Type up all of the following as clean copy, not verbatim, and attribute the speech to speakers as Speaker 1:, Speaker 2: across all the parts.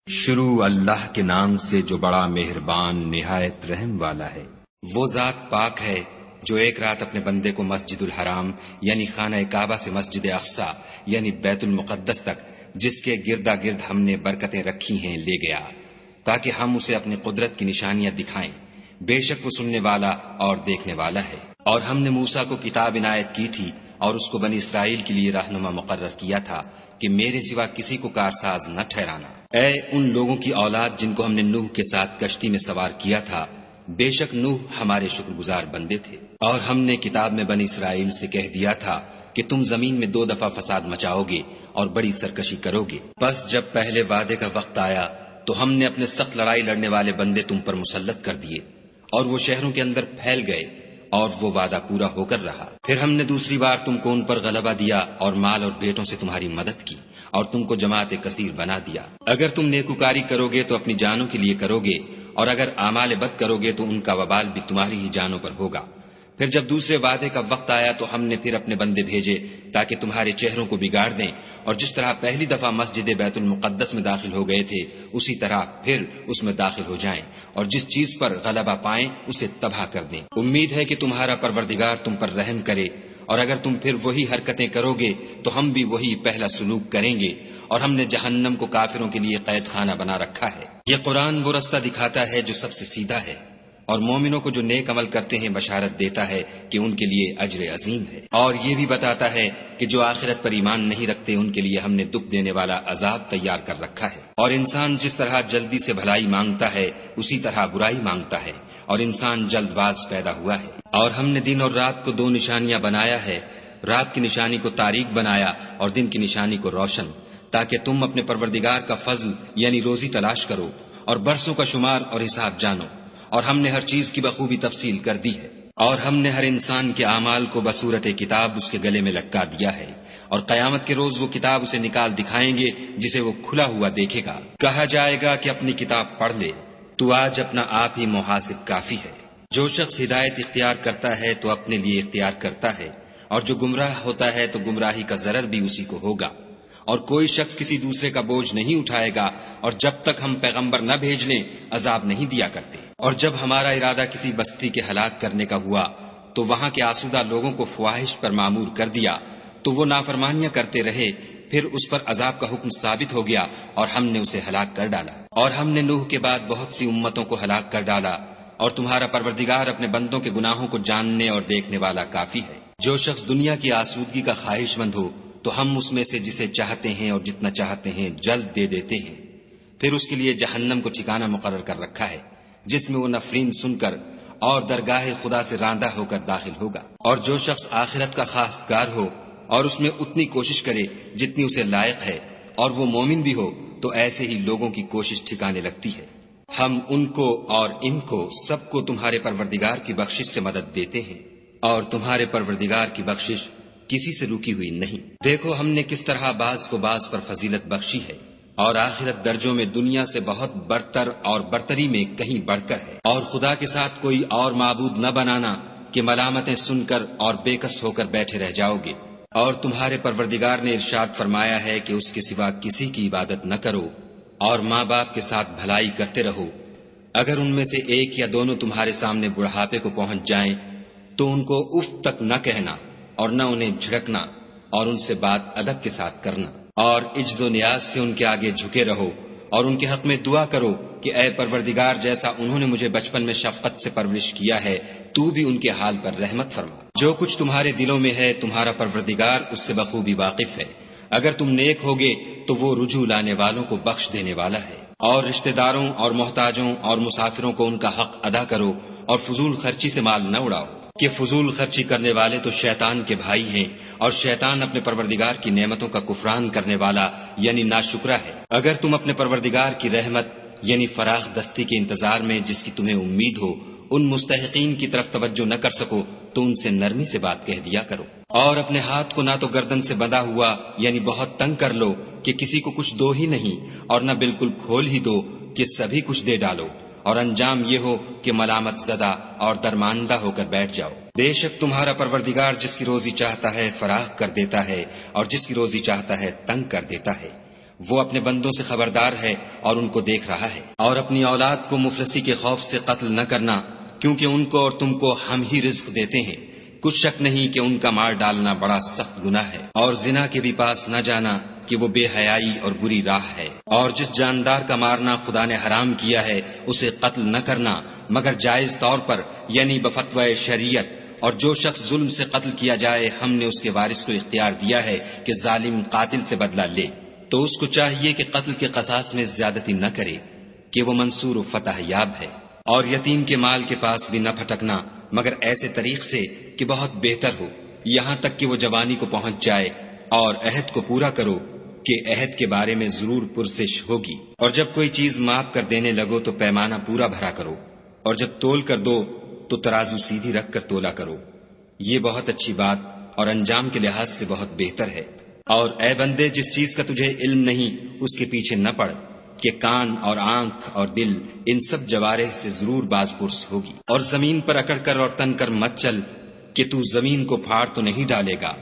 Speaker 1: شروع اللہ کے نام سے جو بڑا مہربان نہایت رحم والا ہے۔
Speaker 2: وہ ذات پاک ہے جو ایک رات اپنے بندے کو مسجد الحرام یعنی خانہ کعبہ سے مسجد اقصی یعنی بیت المقدس تک، جس کے گردا گرد ہم نے برکتیں رکھی ہیں، لے گیا تاکہ ہم اسے اپنی قدرت کی نشانیاں دکھائیں۔ بے شک وہ سننے والا اور دیکھنے والا ہے۔ اور ہم نے موسیٰ کو کتاب عنایت کی تھی اور اس کو بنی اسرائیل کے لیے رہنما مقرر کیا تھا کہ میرے سوا کسی کو کارساز نہ ٹھہرانا۔ اے ان لوگوں کی اولاد جن کو ہم نے نوح کے ساتھ کشتی میں سوار کیا تھا، بے شک نوح ہمارے شکر گزار بندے تھے۔ اور ہم نے کتاب میں بنی اسرائیل سے کہہ دیا تھا کہ تم زمین میں 2 دفعہ فساد مچاؤ گے اور بڑی سرکشی کرو گے۔ بس جب پہلے وعدے کا وقت آیا تو ہم نے اپنے سخت لڑائی لڑنے والے بندے تم پر مسلط کر دیے، اور وہ شہروں کے اندر پھیل گئے، اور وہ وعدہ پورا ہو کر رہا۔ پھر ہم نے دوسری بار تم کو ان پر غلبہ دیا اور مال اور بیٹوں سے تمہاری مدد کی اور تم کو جماعت کثیر بنا دیا۔ اگر تم نیکوکاری کرو گے تو اپنی جانوں کے لیے کرو گے، اور اگر اعمال بد کرو گے تو ان کا وبال بھی تمہاری ہی جانوں پر ہوگا۔ پھر جب دوسرے وعدے کا وقت آیا تو ہم نے پھر اپنے بندے بھیجے تاکہ تمہارے چہروں کو بگاڑ دیں، اور جس طرح پہلی دفعہ مسجد بیت المقدس میں داخل ہو گئے تھے اسی طرح پھر اس میں داخل ہو جائیں، اور جس چیز پر غلبہ پائیں اسے تباہ کر دیں۔ امید ہے کہ تمہارا پروردگار تم پر رحم کرے، اور اگر تم پھر وہی حرکتیں کرو گے تو ہم بھی وہی پہلا سلوک کریں گے، اور ہم نے جہنم کو کافروں کے لیے قید خانہ بنا رکھا ہے۔ یہ قرآن وہ رستہ دکھاتا ہے جو سب سے سیدھا ہے، اور مومنوں کو جو نیک عمل کرتے ہیں بشارت دیتا ہے کہ ان کے لیے اجر عظیم ہے، اور یہ بھی بتاتا ہے کہ جو آخرت پر ایمان نہیں رکھتے ان کے لیے ہم نے دکھ دینے والا عذاب تیار کر رکھا ہے۔ اور انسان جس طرح جلدی سے بھلائی مانگتا ہے اسی طرح برائی مانگتا ہے، اور انسان جلد باز پیدا ہوا ہے۔ اور ہم نے دن اور رات کو 2 نشانیاں بنایا ہے، رات کی نشانی کو تاریک بنایا اور دن کی نشانی کو روشن، تاکہ تم اپنے پروردگار کا فضل یعنی روزی تلاش کرو اور برسوں کا شمار اور حساب جانو۔ اور ہم نے ہر چیز کی بخوبی تفصیل کر دی ہے، اور ہم نے ہر انسان کے اعمال کو بصورت کتاب اس کے گلے میں لٹکا دیا ہے، اور قیامت کے روز وہ کتاب اسے نکال دکھائیں گے جسے وہ کھلا ہوا دیکھے گا۔ کہا جائے گا کہ اپنی کتاب پڑھ لے، تو آج اپنا آپ ہی محاسب کافی ہے۔ جو شخص ہدایت اختیار کرتا ہے تو اپنے لیے اختیار کرتا ہے، اور جو گمراہ ہوتا ہے تو گمراہی کا ضرر بھی اسی کو ہوگا۔ اور کوئی شخص کسی دوسرے کا بوجھ نہیں اٹھائے گا، اور جب تک ہم پیغمبر نہ بھیج لیں عذاب نہیں دیا کرتے۔ اور جب ہمارا ارادہ کسی بستی کے ہلاک کرنے کا ہوا تو وہاں کے آسودہ لوگوں کو فواہش پر معمور کر دیا، تو وہ نافرمانیاں کرتے رہے، پھر اس پر عذاب کا حکم ثابت ہو گیا اور ہم نے اسے ہلاک کر ڈالا۔ اور ہم نے نوح کے بعد بہت سی امتوں کو ہلاک کر ڈالا، اور تمہارا پروردگار اپنے بندوں کے گناہوں کو جاننے اور دیکھنے والا کافی ہے۔ جو شخص دنیا کی آسودگی کا خواہش مند ہو تو ہم اس میں سے جسے چاہتے ہیں اور جتنا چاہتے ہیں جلد دے دیتے ہیں، پھر اس کے لیے جہنم کو ٹھکانہ مقرر کر رکھا ہے جس میں وہ نفرین سن کر اور درگاہ خدا سے راندہ ہو کر داخل ہوگا۔ اور جو شخص آخرت کا خواستگار ہو اور اس میں اتنی کوشش کرے جتنی اسے لائق ہے، اور وہ مومن بھی ہو، تو ایسے ہی لوگوں کی کوشش ٹھکانے لگتی ہے۔ ہم ان کو اور ان کو سب کو تمہارے پروردگار کی بخشش سے مدد دیتے ہیں، اور تمہارے پروردگار کی بخشش کسی سے رکی ہوئی نہیں۔ دیکھو ہم نے کس طرح بعض کو بعض پر فضیلت بخشی ہے، اور آخرت درجوں میں دنیا سے بہت برتر اور برتری میں کہیں بڑھ کر ہے۔ اور خدا کے ساتھ کوئی اور معبود نہ بنانا کہ ملامتیں سن کر اور بے کس ہو کر بیٹھے رہ جاؤ گے۔ اور تمہارے پروردگار نے ارشاد فرمایا ہے کہ اس کے سوا کسی کی عبادت نہ کرو، اور ماں باپ کے ساتھ بھلائی کرتے رہو۔ اگر ان میں سے ایک یا دونوں تمہارے سامنے بڑھاپے کو پہنچ جائیں تو ان کو اف تک نہ کہنا، اور نہ انہیں جھڑکنا، اور ان سے بات ادب کے ساتھ کرنا، اور عجز و نیاز سے ان کے آگے جھکے رہو، اور ان کے حق میں دعا کرو کہ اے پروردگار، جیسا انہوں نے مجھے بچپن میں شفقت سے پرورش کیا ہے تو بھی ان کے حال پر رحمت فرما۔ جو کچھ تمہارے دلوں میں ہے تمہارا پروردگار اس سے بخوبی واقف ہے۔ اگر تم نیک ہوگے تو وہ رجوع لانے والوں کو بخش دینے والا ہے۔ اور رشتہ داروں اور محتاجوں اور مسافروں کو ان کا حق ادا کرو، اور فضول خرچی سے مال نہ اڑاؤ، کہ فضول خرچی کرنے والے تو شیطان کے بھائی ہیں، اور شیطان اپنے پروردگار کی نعمتوں کا کفران کرنے والا یعنی ناشکرا ہے۔ اگر تم اپنے پروردگار کی رحمت یعنی فراخ دستی کے انتظار میں جس کی تمہیں امید ہو ان مستحقین کی طرف توجہ نہ کر سکو تو ان سے نرمی سے بات کہہ دیا کرو، اور اپنے ہاتھ کو نہ تو گردن سے بندھا ہوا یعنی بہت تنگ کر لو کہ کسی کو کچھ دو ہی نہیں، اور نہ بالکل کھول ہی دو کہ سبھی کچھ دے ڈالو، اور انجام یہ ہو کہ ملامت زدہ اور درماندہ ہو کر بیٹھ جاؤ۔ بے شک تمہارا پروردگار جس کی روزی چاہتا ہے فراخ کر دیتا ہے، اور جس کی روزی چاہتا ہے تنگ کر دیتا ہے۔ وہ اپنے بندوں سے خبردار ہے اور ان کو دیکھ رہا ہے۔ اور اپنی اولاد کو مفلسی کے خوف سے قتل نہ کرنا، کیونکہ ان کو اور تم کو ہم ہی رزق دیتے ہیں، کچھ شک نہیں کہ ان کا مار ڈالنا بڑا سخت گناہ ہے۔ اور زنا کے بھی پاس نہ جانا کہ وہ بے حیائی اور بری راہ ہے۔ اور جس جاندار کا مارنا خدا نے حرام کیا ہے اسے قتل نہ کرنا مگر جائز طور پر، یعنی بفتوی شریعت۔ اور جو شخص ظلم سے قتل کیا جائے ہم نے اس کے وارث کو اختیار دیا ہے کہ ظالم قاتل سے بدلہ لے، تو اس کو چاہیے کہ قتل کے قصاص میں زیادتی نہ کرے کہ وہ منصور و فتح یاب ہے۔ اور یتیم کے مال کے پاس بھی نہ پھٹکنا مگر ایسے طریق سے کہ بہت بہتر ہو، یہاں تک کہ وہ جوانی کو پہنچ جائے۔ اور عہد کو پورا کرو کہ عہد کے بارے میں ضرور پرسش ہوگی۔ اور جب کوئی چیز ماپ کر دینے لگو تو پیمانہ پورا بھرا کرو، اور جب تول کر دو تو ترازو سیدھی رکھ کر تولا کرو، یہ بہت اچھی بات اور انجام کے لحاظ سے بہت بہتر ہے۔ اور اے بندے، جس چیز کا تجھے علم نہیں اس کے پیچھے نہ پڑ کہ کان اور آنکھ اور دل ان سب جوارح سے ضرور باز پرس ہوگی۔ اور زمین پر اکڑ کر اور تن کر مت چل کہ تو زمین کو پھاڑ تو نہیں ڈالے گا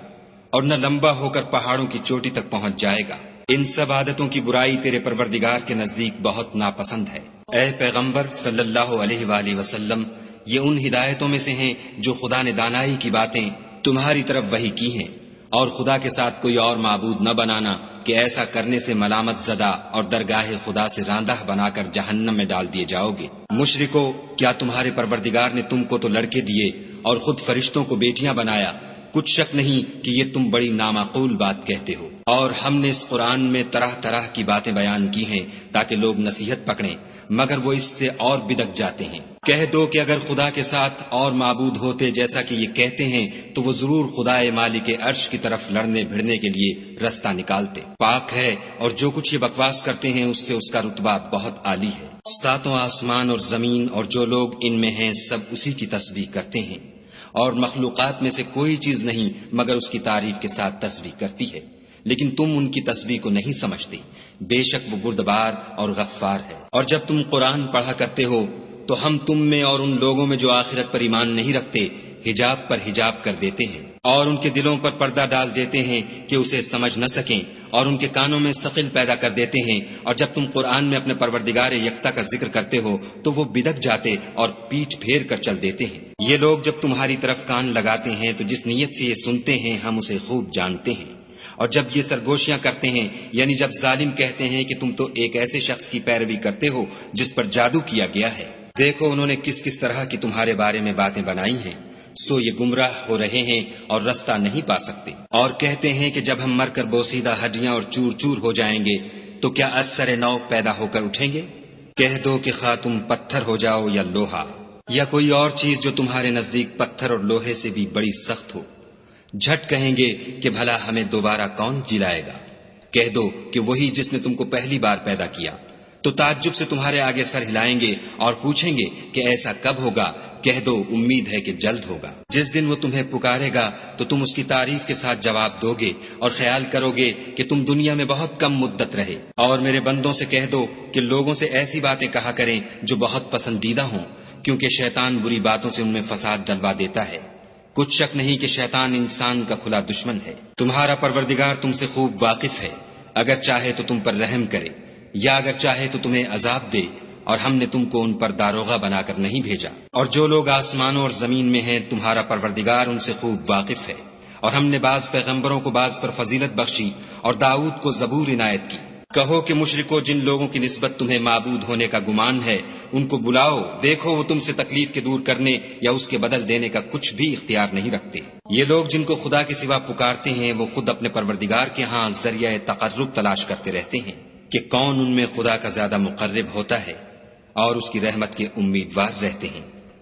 Speaker 2: اور نہ لمبا ہو کر پہاڑوں کی چوٹی تک پہنچ جائے گا۔ ان سب عادتوں کی برائی تیرے پروردگار کے نزدیک بہت ناپسند ہے۔ اے پیغمبر صلی اللہ علیہ وآلہ وسلم، یہ ان ہدایتوں میں سے ہیں جو خدا نے دانائی کی باتیں تمہاری طرف وحی کی ہیں، اور خدا کے ساتھ کوئی اور معبود نہ بنانا کہ ایسا کرنے سے ملامت زدہ اور درگاہ خدا سے راندہ بنا کر جہنم میں ڈال دیے جاؤ گے۔ مشرکو، کیا تمہارے پروردگار نے تم کو تو لڑکے دیے اور خود فرشتوں کو بیٹیاں بنایا؟ کچھ شک نہیں کہ یہ تم بڑی نامعقول بات کہتے ہو۔ اور ہم نے اس قرآن میں طرح طرح کی باتیں بیان کی ہیں تاکہ لوگ نصیحت پکڑیں، مگر وہ اس سے اور بدک جاتے ہیں۔ کہہ دو کہ اگر خدا کے ساتھ اور معبود ہوتے جیسا کہ یہ کہتے ہیں تو وہ ضرور خدائے مالک عرش کی طرف لڑنے بھڑنے کے لیے رستہ نکالتے۔ پاک ہے اور جو کچھ یہ بکواس کرتے ہیں اس سے اس کا رتبہ بہت عالی ہے۔ ساتوں آسمان اور زمین اور جو لوگ ان میں ہیں سب اسی کی تسبیح کرتے ہیں، اور مخلوقات میں سے کوئی چیز نہیں مگر اس کی تعریف کے ساتھ تسبیح کرتی ہے، لیکن تم ان کی تسبیح کو نہیں سمجھتے۔ بے شک وہ بردبار اور غفار ہے۔ اور جب تم قرآن پڑھا کرتے ہو تو ہم تم میں اور ان لوگوں میں جو آخرت پر ایمان نہیں رکھتے حجاب پر حجاب کر دیتے ہیں، اور ان کے دلوں پر پردہ ڈال دیتے ہیں کہ اسے سمجھ نہ سکیں، اور ان کے کانوں میں ثقل پیدا کر دیتے ہیں۔ اور جب تم قرآن میں اپنے پروردگار یکتا کا ذکر کرتے ہو تو وہ بدک جاتے اور پیٹھ پھیر کر چل دیتے ہیں۔ یہ لوگ جب تمہاری طرف کان لگاتے ہیں تو جس نیت سے یہ سنتے ہیں ہم اسے خوب جانتے ہیں، اور جب یہ سرگوشیاں کرتے ہیں یعنی جب ظالم کہتے ہیں کہ تم تو ایک ایسے شخص کی پیروی کرتے ہو جس پر جادو کیا گیا ہے، دیکھو انہوں نے کس کس طرح کی تمہارے بارے میں باتیں بنائی ہیں، سو یہ گمراہ ہو رہے ہیں اور رستہ نہیں پا سکتے۔ اور کہتے ہیں کہ جب ہم مر کر بوسیدہ ہڈیاں اور چور چور ہو جائیں گے تو کیا از سر نو پیدا ہو کر اٹھیں گے؟ کہہ دو کہ خواہ تم پتھر ہو جاؤ یا لوہا یا کوئی اور چیز جو تمہارے نزدیک پتھر اور لوہے سے بھی بڑی سخت ہو، جھٹ کہیں گے کہ بھلا ہمیں دوبارہ کون جلائے گا؟ کہہ دو کہ وہی جس نے تم کو پہلی بار پیدا کیا، تو تعجب سے تمہارے آگے سر ہلائیں گے اور پوچھیں گے کہ ایسا کب ہوگا؟ کہہ دو امید ہے کہ جلد ہوگا۔ جس دن وہ تمہیں پکارے گا تو تم اس کی تعریف کے ساتھ جواب دو گے اور خیال کرو گے کہ تم دنیا میں بہت کم مدت رہے۔ اور میرے بندوں سے کہہ دو کہ لوگوں سے ایسی باتیں کہا کریں جو بہت پسندیدہ ہوں، کیونکہ شیطان بری باتوں سے ان میں فساد ڈلوا دیتا ہے۔ کچھ شک نہیں کہ شیطان انسان کا کھلا دشمن ہے۔ تمہارا پروردگار تم سے خوب واقف ہے، اگر چاہے تو تم پر رحم کرے یا اگر چاہے تو تمہیں عذاب دے، اور ہم نے تم کو ان پر داروغہ بنا کر نہیں بھیجا۔ اور جو لوگ آسمانوں اور زمین میں ہیں تمہارا پروردگار ان سے خوب واقف ہے، اور ہم نے بعض پیغمبروں کو بعض پر فضیلت بخشی اور داؤد کو زبور عنایت کی۔ کہو کہ مشرکو، جن لوگوں کی نسبت تمہیں معبود ہونے کا گمان ہے ان کو بلاؤ، دیکھو وہ تم سے تکلیف کے دور کرنے یا اس کے بدل دینے کا کچھ بھی اختیار نہیں رکھتے۔ یہ لوگ جن کو خدا کے سوا پکارتے ہیں وہ خود اپنے پروردگار کے ہاں ذریعہ تقرب تلاش کرتے رہتے ہیں کہ کون ان میں خدا کا زیادہ مقرب ہوتا ہے، اور اس کی رحمت کے امیدوار رہتے ہیں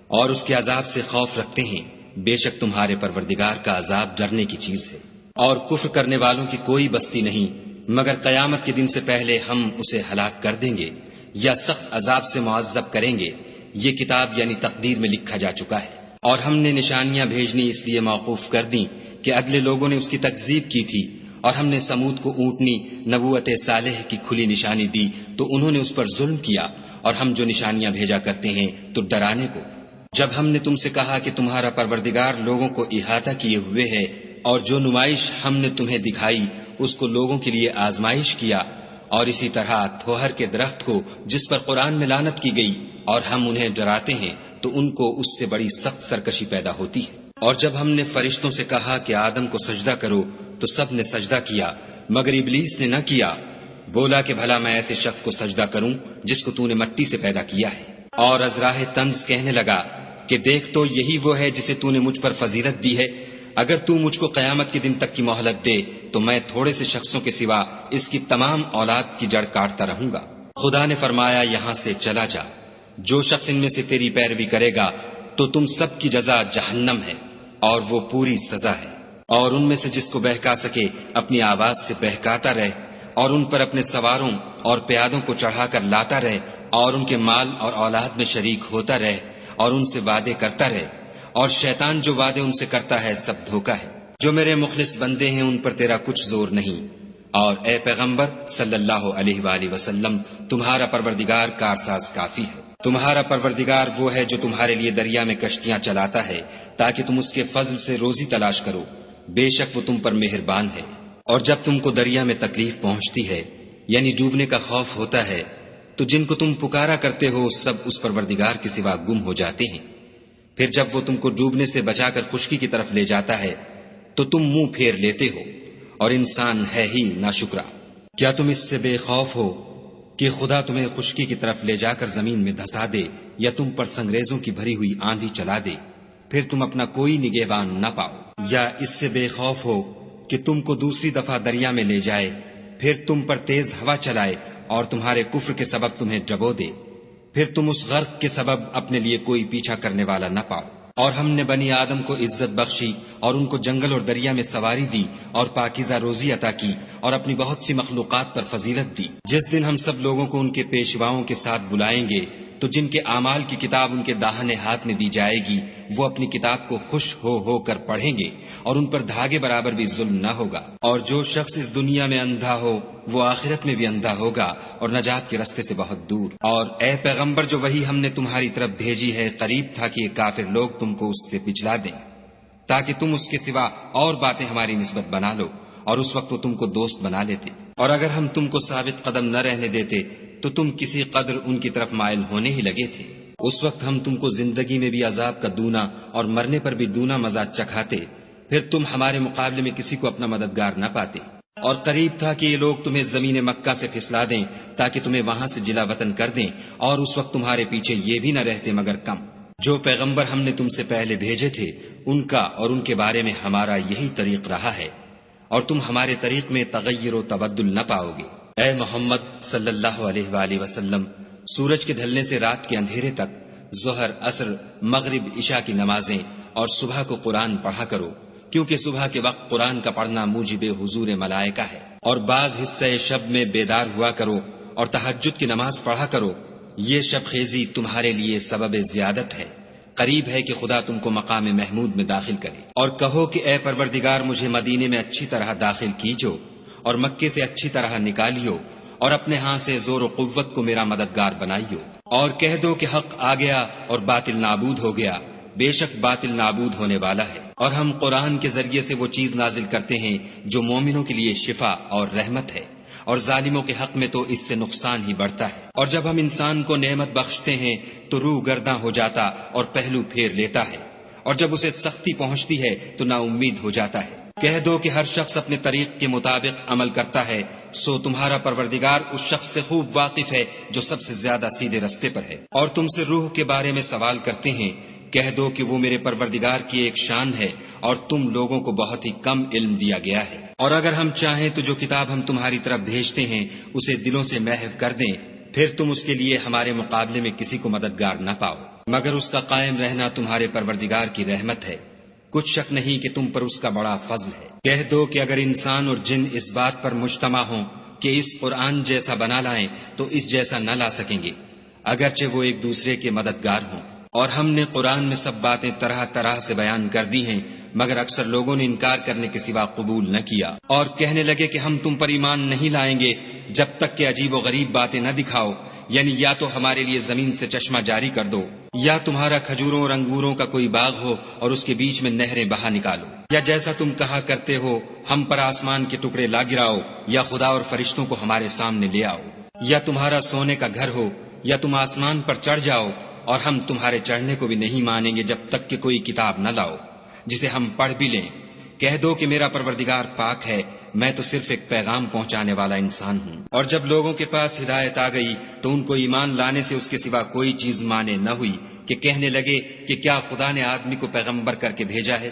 Speaker 2: اور اس کے عذاب سے خوف رکھتے ہیں۔ بے شک تمہارے پروردگار کا عذاب ڈرنے کی چیز ہے۔ اور کفر کرنے والوں کی کوئی بستی نہیں مگر قیامت کے دن سے پہلے ہم اسے ہلاک کر دیں گے یا سخت عذاب سے معذب کریں گے۔ یہ کتاب یعنی تقدیر میں لکھا جا چکا ہے۔ اور ہم نے نشانیاں بھیجنی اس لیے موقوف کر دیں کہ اگلے لوگوں نے اس کی تکذیب کی تھی، اور ہم نے سمود کو اونٹنی نبوت صالح کی کھلی نشانی دی تو انہوں نے اس پر ظلم کیا، اور ہم جو نشانیاں بھیجا کرتے ہیں تو ڈرانے کو۔ جب ہم نے تم سے کہا کہ تمہارا پروردگار لوگوں کو احاطہ کیے ہوئے ہے، اور جو نمائش ہم نے تمہیں دکھائی اس کو لوگوں کے لیے آزمائش کیا، اور اسی طرح تھوہر کے درخت کو جس پر قرآن میں لعنت کی گئی اور ہم انہیں ڈراتے ہیں تو ان کو اس سے بڑی سخت سرکشی پیدا ہوتی ہے۔ اور جب ہم نے فرشتوں سے کہا کہ آدم کو سجدہ کرو تو سب نے سجدہ کیا مگر ابلیس نے نہ کیا، بولا کہ بھلا میں ایسے شخص کو سجدہ کروں جس کو تو نے مٹی سے پیدا کیا ہے۔ اور ازراہ طنز کہنے لگا کہ دیکھ تو یہی وہ ہے جسے تو نے مجھ پر فضیلت دی ہے، اگر تو مجھ کو قیامت کے دن تک کی مہلت دے تو میں تھوڑے سے شخصوں کے سوا اس کی تمام اولاد کی جڑ کاٹتا رہوں گا۔ خدا نے فرمایا یہاں سے چلا جا، جو شخص ان میں سے تیری پیروی کرے گا تو تم سب کی جزا جہنم ہے اور وہ پوری سزا ہے۔ اور ان میں سے جس کو بہکا سکے اپنی آواز سے بہکاتا رہے اور ان پر اپنے سواروں اور پیادوں کو چڑھا کر لاتا رہے اور ان کے مال اور اولاد میں شریک ہوتا رہے اور ان سے وعدے کرتا رہے، اور شیطان جو وعدے ان سے کرتا ہے سب دھوکا ہے۔ جو میرے مخلص بندے ہیں ان پر تیرا کچھ زور نہیں، اور اے پیغمبر صلی اللہ علیہ وآلہ وسلم تمہارا پروردگار کارساز کافی ہے۔ تمہارا پروردگار وہ ہے جو تمہارے لیے دریا میں کشتیاں چلاتا ہے تاکہ تم اس کے فضل سے روزی تلاش کرو، بے شک وہ تم پر مہربان ہے۔ اور جب تم کو دریا میں تکلیف پہنچتی ہے یعنی ڈوبنے کا خوف ہوتا ہے تو جن کو تم پکارا کرتے ہو سب اس پروردگار کے سوا گم ہو جاتے ہیں، پھر جب وہ تم کو ڈوبنے سے بچا کر خشکی کی طرف لے جاتا ہے تو تم منہ پھیر لیتے ہو، اور انسان ہے ہی ناشکرا۔ کیا تم اس سے بے خوف ہو کہ خدا تمہیں خشکی کی طرف لے جا کر زمین میں دھسا دے یا تم پر سنگریزوں کی بھری ہوئی آندھی چلا دے، پھر تم اپنا کوئی نگہبان نہ پاؤ؟ یا اس سے بے خوف ہو کہ تم کو دوسری دفعہ دریا میں لے جائے، پھر تم پر تیز ہوا چلائے اور تمہارے کفر کے سبب تمہیں ڈبو دے، پھر تم اس غرق کے سبب اپنے لیے کوئی پیچھا کرنے والا نہ پاؤ؟ اور ہم نے بنی آدم کو عزت بخشی اور ان کو جنگل اور دریا میں سواری دی اور پاکیزہ روزی عطا کی اور اپنی بہت سی مخلوقات پر فضیلت دی۔ جس دن ہم سب لوگوں کو ان کے پیشواؤں کے ساتھ بلائیں گے تو جن کے اعمال کی کتاب ان کے داہنے ہاتھ میں دی جائے گی وہ اپنی کتاب کو خوش ہو کر پڑھیں گے اور ان پر دھاگے برابر بھی ظلم نہ ہوگا۔ اور جو شخص اس دنیا میں اندھا ہو وہ آخرت میں بھی اندھا ہوگا اور نجات کے رستے سے بہت دور۔ اور اے پیغمبر جو وہی ہم نے تمہاری طرف بھیجی ہے قریب تھا کہ یہ کافر لوگ تم کو اس سے پچھلا دیں تاکہ تم اس کے سوا اور باتیں ہماری نسبت بنا لو، اور اس وقت وہ تم کو دوست بنا لیتے۔ اور اگر ہم تم کو ثابت قدم نہ رہنے دیتے تو تم کسی قدر ان کی طرف مائل ہونے ہی لگے تھے۔ اس وقت ہم تم کو زندگی میں بھی عذاب کا دونا اور مرنے پر بھی دونا مزہ چکھاتے، پھر تم ہمارے مقابلے میں کسی کو اپنا مددگار نہ پاتے۔ اور قریب تھا کہ یہ لوگ تمہیں زمین مکہ سے پھسلا دیں تاکہ تمہیں وہاں سے جلا وطن کر دیں، اور اس وقت تمہارے پیچھے یہ بھی نہ رہتے مگر کم۔ جو پیغمبر ہم نے تم سے پہلے بھیجے تھے ان کا اور ان کے بارے میں ہمارا یہی طریق رہا ہے، اور تم ہمارے طریق میں تغیر و تبدل نہ پاؤ گے۔ اے محمد صلی اللہ علیہ وآلہ وسلم سورج کے ڈھلنے سے رات کے اندھیرے تک ظہر، عصر، مغرب، عشاء کی نمازیں اور صبح کو قرآن پڑھا کرو، کیونکہ صبح کے وقت قرآن کا پڑھنا موجب حضور ملائکہ ہے۔ اور بعض حصہ شب میں بیدار ہوا کرو اور تہجد کی نماز پڑھا کرو، یہ شب خیزی تمہارے لیے سبب زیادت ہے، قریب ہے کہ خدا تم کو مقام محمود میں داخل کرے۔ اور کہو کہ اے پروردگار مجھے مدینے میں اچھی طرح داخل کیجو اور مکے سے اچھی طرح نکالیو، اور اپنے ہاں سے زور و قوت کو میرا مددگار بنائیو۔ اور کہہ دو کہ حق آ گیا اور باطل نابود ہو گیا، بے شک باطل نابود ہونے والا ہے۔ اور ہم قرآن کے ذریعے سے وہ چیز نازل کرتے ہیں جو مومنوں کے لیے شفا اور رحمت ہے، اور ظالموں کے حق میں تو اس سے نقصان ہی بڑھتا ہے۔ اور جب ہم انسان کو نعمت بخشتے ہیں تو روح گرداں ہو جاتا اور پہلو پھیر لیتا ہے، اور جب اسے سختی پہنچتی ہے تو نا امید ہو جاتا ہے۔ کہہ دو کہ ہر شخص اپنے طریق کے مطابق عمل کرتا ہے، سو تمہارا پروردگار اس شخص سے خوب واقف ہے جو سب سے زیادہ سیدھے رستے پر ہے۔ اور تم سے روح کے بارے میں سوال کرتے ہیں، کہہ دو کہ وہ میرے پروردگار کی ایک شان ہے اور تم لوگوں کو بہت ہی کم علم دیا گیا ہے۔ اور اگر ہم چاہیں تو جو کتاب ہم تمہاری طرف بھیجتے ہیں اسے دلوں سے محو کر دیں، پھر تم اس کے لیے ہمارے مقابلے میں کسی کو مددگار نہ پاؤ، مگر اس کا قائم رہنا تمہارے پروردگار کی رحمت ہے، کچھ شک نہیں کہ تم پر اس کا بڑا فضل ہے۔ کہہ دو کہ اگر انسان اور جن اس بات پر مجتمع ہوں کہ اس قرآن جیسا بنا لائیں تو اس جیسا نہ لا سکیں گے، اگرچہ وہ ایک دوسرے کے مددگار ہوں۔ اور ہم نے قرآن میں سب باتیں طرح طرح سے بیان کر دی ہیں، مگر اکثر لوگوں نے انکار کرنے کے سوا قبول نہ کیا، اور کہنے لگے کہ ہم تم پر ایمان نہیں لائیں گے جب تک کہ عجیب و غریب باتیں نہ دکھاؤ، یعنی یا تو ہمارے لیے زمین سے چشمہ جاری کر دو یا تمہارا کھجوروں اور انگوروں کا کوئی باغ ہو اور اس کے بیچ میں نہریں بہا نکالو، یا جیسا تم کہا کرتے ہو ہم پر آسمان کے ٹکڑے لا گراؤ، یا خدا اور فرشتوں کو ہمارے سامنے لے آؤ، یا تمہارا سونے کا گھر ہو، یا تم آسمان پر چڑھ جاؤ اور ہم تمہارے چڑھنے کو بھی نہیں مانیں گے جب تک کہ کوئی کتاب نہ لاؤ جسے ہم پڑھ بھی لیں۔ کہہ دو کہ میرا پروردگار پاک ہے، میں تو صرف ایک پیغام پہنچانے والا انسان ہوں۔ اور جب لوگوں کے پاس ہدایت آ گئی تو ان کو ایمان لانے سے اس کے سوا کوئی چیز مانے نہ ہوئی کہ کہنے لگے کہ کیا خدا نے آدمی کو پیغمبر کر کے بھیجا ہے؟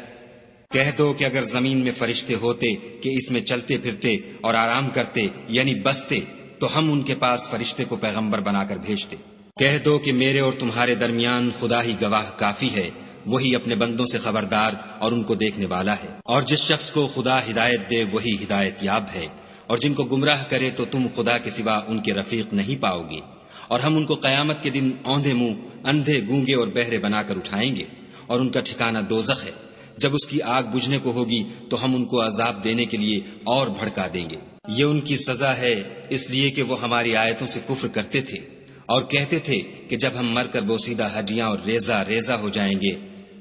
Speaker 2: کہہ دو کہ اگر زمین میں فرشتے ہوتے کہ اس میں چلتے پھرتے اور آرام کرتے یعنی بستے تو ہم ان کے پاس فرشتے کو پیغمبر بنا کر بھیجتے۔ کہہ دو کہ میرے اور تمہارے درمیان خدا ہی گواہ کافی ہے، وہی اپنے بندوں سے خبردار اور ان کو دیکھنے والا ہے۔ اور جس شخص کو خدا ہدایت دے وہی ہدایت یاب ہے، اور جن کو گمراہ کرے تو تم خدا کے سوا ان کے رفیق نہیں پاؤ گے۔ اور ہم ان کو قیامت کے دن اوندھے منہ، اندھے، گونگے اور بہرے بنا کر اٹھائیں گے، اور ان کا ٹھکانہ دوزخ ہے۔ جب اس کی آگ بجھنے کو ہوگی تو ہم ان کو عذاب دینے کے لیے اور بھڑکا دیں گے۔ یہ ان کی سزا ہے اس لیے کہ وہ ہماری آیتوں سے کفر کرتے تھے اور کہتے تھے کہ جب ہم مر کر بوسیدہ ہڈیاں اور ریزہ ریزہ ہو جائیں گے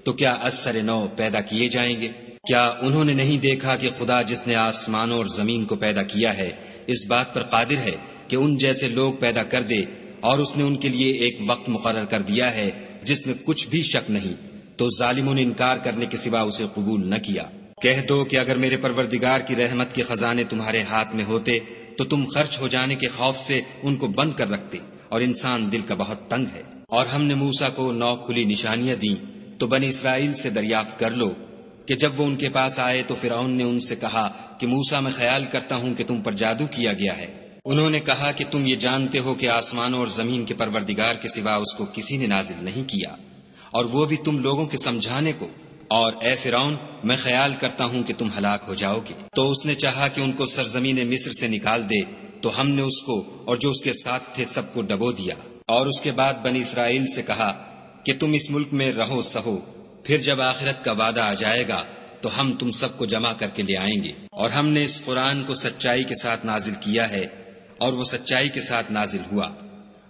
Speaker 2: تو کیا از سر نو پیدا کیے جائیں گے؟ کیا انہوں نے نہیں دیکھا کہ خدا جس نے آسمانوں اور زمین کو پیدا کیا ہے اس بات پر قادر ہے کہ ان جیسے لوگ پیدا کر دے، اور اس نے ان کے لیے ایک وقت مقرر کر دیا ہے جس میں کچھ بھی شک نہیں، تو ظالموں نے انکار کرنے کے سوا اسے قبول نہ کیا۔ کہہ دو کہ اگر میرے پروردگار کی رحمت کے خزانے تمہارے ہاتھ میں ہوتے تو تم خرچ ہو جانے کے خوف سے ان کو بند کر رکھتے، اور انسان دل کا بہت تنگ ہے۔ اور ہم نے موسیٰ کو 9 کھلی نشانیاں دیں تو بنی اسرائیل سے دریافت کر لو کہ جب وہ ان کے پاس آئے تو فرعون نے ان سے کہا کہ موسیٰ میں خیال کرتا ہوں کہ تم پر جادو کیا گیا ہے۔ انہوں نے کہا کہ تم یہ جانتے ہو کہ آسمانوں اور زمین کے پروردگار کے سوا اس کو کسی نے نازل نہیں کیا، اور وہ بھی تم لوگوں کے سمجھانے کو، اور اے فرعون میں خیال کرتا ہوں کہ تم ہلاک ہو جاؤ گے۔ تو اس نے چاہا کہ ان کو سرزمین مصر سے نکال دے تو ہم نے اس کو اور جو اس کے ساتھ تھے سب کو ڈبو دیا، اور اس کے بعد بنی اسرائیل سے کہا کہ تم اس ملک میں رہو سہو، پھر جب آخرت کا وعدہ آ جائے گا تو ہم تم سب کو جمع کر کے لے آئیں گے۔ اور ہم نے اس قرآن کو سچائی کے ساتھ نازل کیا ہے اور وہ سچائی کے ساتھ نازل ہوا۔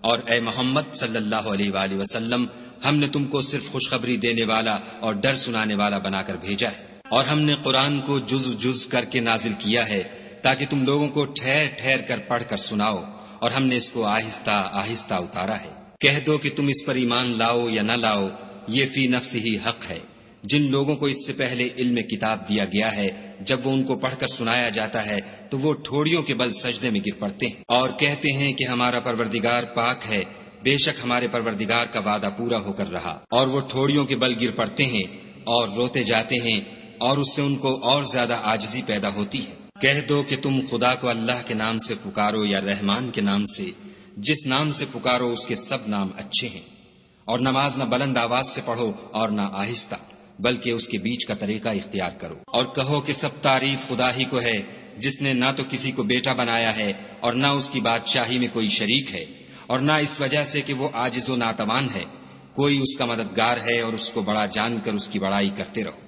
Speaker 2: اور اے محمد صلی اللہ علیہ وآلہ وسلم ہم نے تم کو صرف خوشخبری دینے والا اور ڈر سنانے والا بنا کر بھیجا ہے، اور ہم نے قرآن کو جز جز کر کے نازل کیا ہے تاکہ تم لوگوں کو ٹھہر ٹھہر کر پڑھ کر سناؤ، اور ہم نے اس کو آہستہ آہستہ اتارا ہے۔ کہہ دو کہ تم اس پر ایمان لاؤ یا نہ لاؤ، یہ فی نفس ہی حق ہے۔ جن لوگوں کو اس سے پہلے علم کتاب دیا گیا ہے جب وہ ان کو پڑھ کر سنایا جاتا ہے تو وہ ٹھوڑیوں کے بل سجدے میں گر پڑتے ہیں اور کہتے ہیں کہ ہمارا پروردگار پاک ہے، بے شک ہمارے پروردگار کا وعدہ پورا ہو کر رہا، اور وہ ٹھوڑیوں کے بل گر پڑتے ہیں اور روتے جاتے ہیں، اور اس سے ان کو اور زیادہ عاجزی پیدا ہوتی ہے۔ کہہ دو کہ تم خدا کو اللہ کے نام سے پکارو یا رحمان کے نام سے، جس نام سے پکارو اس کے سب نام اچھے ہیں، اور نماز نہ بلند آواز سے پڑھو اور نہ آہستہ، بلکہ اس کے بیچ کا طریقہ اختیار کرو، اور کہو کہ سب تعریف خدا ہی کو ہے جس نے نہ تو کسی کو بیٹا بنایا ہے اور نہ اس کی بادشاہی میں کوئی شریک ہے، اور نہ اس وجہ سے کہ وہ عاجز و ناتوان ہے، کوئی اس کا مددگار ہے، اور اس کو بڑا جان کر اس کی بڑائی کرتے رہو۔